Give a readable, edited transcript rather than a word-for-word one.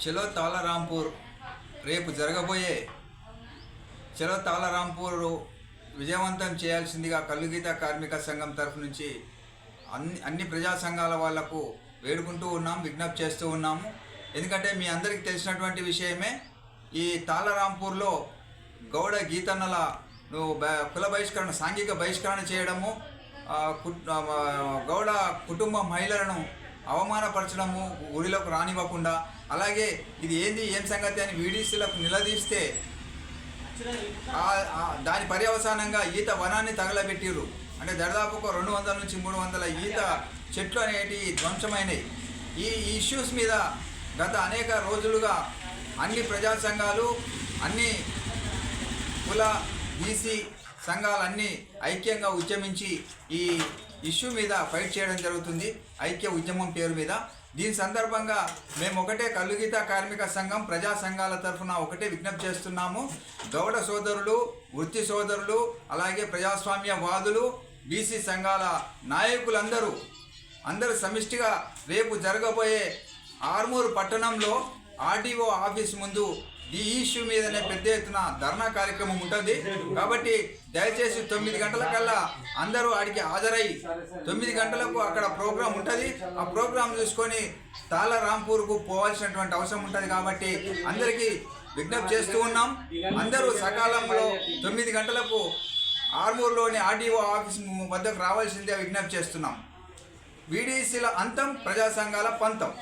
చలో తాళరాంపూర్ రేపు జరగబోయే చలో తాళరాంపూర్ విజయవంతం చేయాల్సిందిగా కల్లుగీత కార్మిక సంఘం తరఫు నుంచి అన్ని ప్రజా సంఘాల వాళ్లకు వేడుకుంటూ ఉన్నాం, విజ్ఞప్తి చేస్తూ ఉన్నాము. ఎందుకంటే మీ అందరికీ తెలిసినటువంటి విషయమే, ఈ తాళరాంపూర్లో గౌడ గీతన్నల కుల బహిష్కరణ, సాంఘిక బహిష్కరణ చేయడము, గౌడ కుటుంబ మహిళలను అవమానపరచడము, ఊరిలోకి రానివ్వకుండా, అలాగే ఇది ఏం సంగతి అని వీడీసీలకు నిలదీస్తే దాని పర్యవసానంగా ఈత వనాన్ని తగలబెట్టిర్రు. అంటే దాదాపు 200 నుంచి 300 ఈత చెట్లు అనేటివి ధ్వంసమైనవి. ఈ ఇష్యూస్ మీద గత అనేక రోజులుగా అన్ని ప్రజా సంఘాలు, అన్ని కుల బీసీ సంఘాలన్నీ ఐక్యంగా ఉద్యమించి ఈ ఇష్యూ మీద ఫైట్ చేయడం జరుగుతుంది, ఐక్య ఉద్యమం పేరు మీద. దీని సందర్భంగా మేము ఒకటే కల్లుగీత కార్మిక సంఘం ప్రజా సంఘాల తరఫున ఒకటే విజ్ఞప్తి చేస్తున్నాము. గౌడ సోదరులు, వృత్తి సోదరులు, అలాగే ప్రజాస్వామ్య వాదులు, బీసీ సంఘాల నాయకులందరూ సమిష్టిగా రేపు జరగబోయే ఆర్మూరు పట్టణంలో ఆర్డీఓ ఆఫీస్ ముందు ఈ ఇష్యూ మీదనే పెద్ద ఎత్తున ధర్నా కార్యక్రమం ఉంటుంది. కాబట్టి దయచేసి 9 గంటలకల్లా అందరూ ఆడికి హాజరై 9 గంటలకు అక్కడ ప్రోగ్రాం ఉంటుంది. ఆ ప్రోగ్రాం చూసుకొని తాళరాంపూర్కు పోవాల్సినటువంటి అవసరం ఉంటుంది. కాబట్టి అందరికీ విజ్ఞప్తి చేస్తూ ఉన్నాం, అందరూ సకాలంలో 9 గంటలకు ఆర్మూర్లోని ఆర్డీఓ ఆఫీస్ వద్దకు రావాల్సిందే విజ్ఞప్తి చేస్తున్నాం. వీడీసీల అంతం, ప్రజా సంఘాల పంతం.